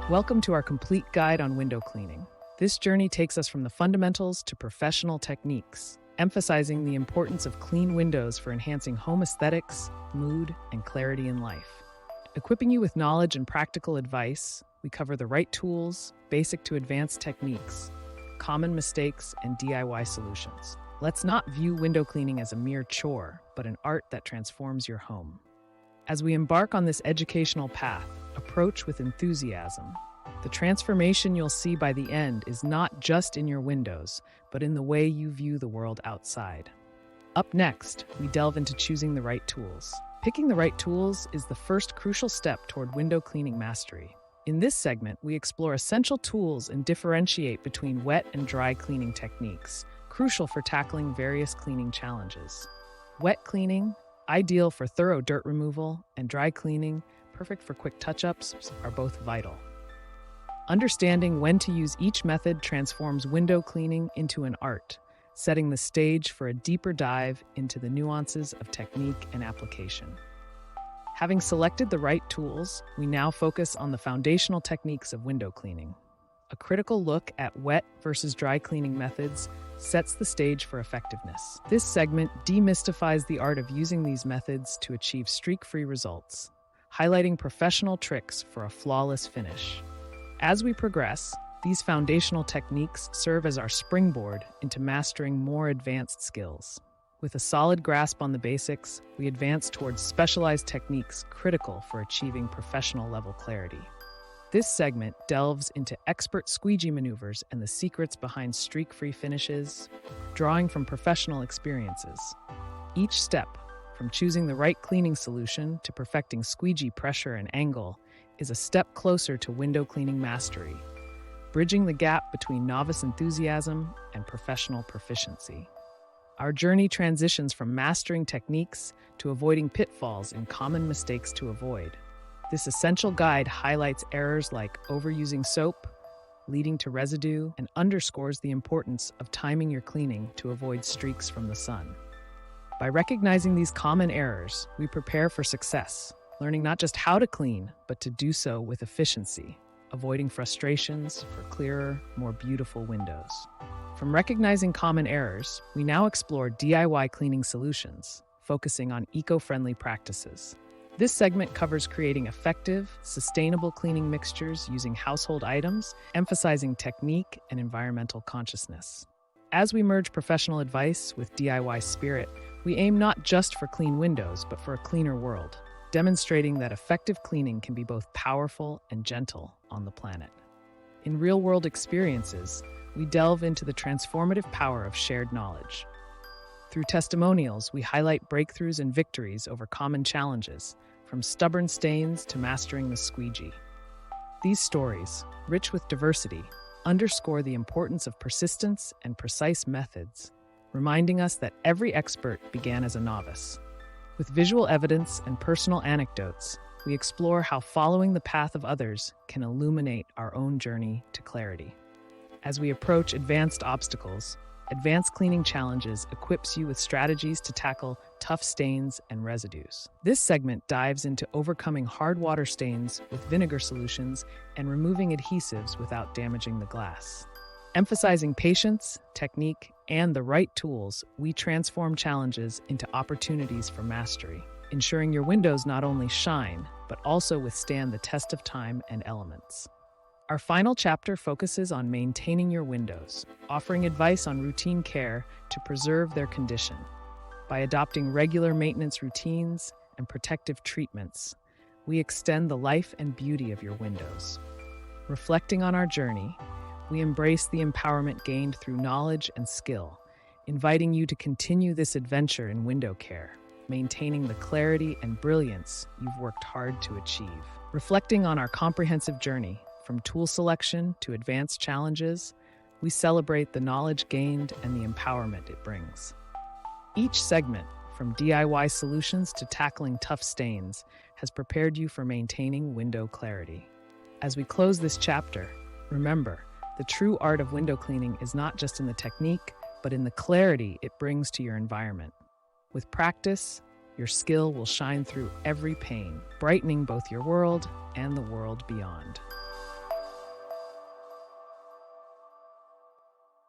Welcome to our complete guide on window cleaning. This journey takes us from the fundamentals to professional techniques, emphasizing the importance of clean windows for enhancing home aesthetics, mood, and clarity in life. Equipping you with knowledge and practical advice, we cover the right tools, basic to advanced techniques, common mistakes, and DIY solutions. Let's not view window cleaning as a mere chore, but an art that transforms your home. As we embark on this educational path, approach with enthusiasm. The transformation you'll see by the end is not just in your windows, but in the way you view the world outside. Up next, we delve into choosing the right tools. Picking the right tools is the first crucial step toward window cleaning mastery. In this segment, we explore essential tools and differentiate between wet and dry cleaning techniques, crucial for tackling various cleaning challenges. Wet cleaning, ideal for thorough dirt removal, and dry cleaning, perfect for quick touch-ups, are both vital. Understanding when to use each method transforms window cleaning into an art, setting the stage for a deeper dive into the nuances of technique and application. Having selected the right tools, we now focus on the foundational techniques of window cleaning. A critical look at wet versus dry cleaning methods sets the stage for effectiveness. This segment demystifies the art of using these methods to achieve streak-free results, highlighting professional tricks for a flawless finish. As we progress, these foundational techniques serve as our springboard into mastering more advanced skills. With a solid grasp on the basics, we advance towards specialized techniques critical for achieving professional-level clarity. This segment delves into expert squeegee maneuvers and the secrets behind streak-free finishes, drawing from professional experiences. Each step, from choosing the right cleaning solution to perfecting squeegee pressure and angle, is a step closer to window cleaning mastery, bridging the gap between novice enthusiasm and professional proficiency. Our journey transitions from mastering techniques to avoiding pitfalls and common mistakes to avoid. This essential guide highlights errors like overusing soap, leading to residue, and underscores the importance of timing your cleaning to avoid streaks from the sun. By recognizing these common errors, we prepare for success, learning not just how to clean, but to do so with efficiency, avoiding frustrations for clearer, more beautiful windows. From recognizing common errors, we now explore DIY cleaning solutions, focusing on eco-friendly practices. This segment covers creating effective, sustainable cleaning mixtures using household items, emphasizing technique and environmental consciousness. As we merge professional advice with DIY spirit, we aim not just for clean windows, but for a cleaner world, demonstrating that effective cleaning can be both powerful and gentle on the planet. In real-world experiences, we delve into the transformative power of shared knowledge. Through testimonials, we highlight breakthroughs and victories over common challenges, from stubborn stains to mastering the squeegee. These stories, rich with diversity, underscore the importance of persistence and precise methods, reminding us that every expert began as a novice. With visual evidence and personal anecdotes, we explore how following the path of others can illuminate our own journey to clarity. As we approach advanced obstacles, Advanced Cleaning Challenges equips you with strategies to tackle tough stains and residues. This segment dives into overcoming hard water stains with vinegar solutions and removing adhesives without damaging the glass. Emphasizing patience, technique, and the right tools, we transform challenges into opportunities for mastery, ensuring your windows not only shine, but also withstand the test of time and elements. Our final chapter focuses on maintaining your windows, offering advice on routine care to preserve their condition. By adopting regular maintenance routines and protective treatments, we extend the life and beauty of your windows. Reflecting on our journey, we embrace the empowerment gained through knowledge and skill, inviting you to continue this adventure in window care, maintaining the clarity and brilliance you've worked hard to achieve. Reflecting on our comprehensive journey, from tool selection to advanced challenges, we celebrate the knowledge gained and the empowerment it brings. Each segment, from DIY solutions to tackling tough stains, has prepared you for maintaining window clarity. As we close this chapter, remember, the true art of window cleaning is not just in the technique, but in the clarity it brings to your environment. With practice, your skill will shine through every pane, brightening both your world and the world beyond.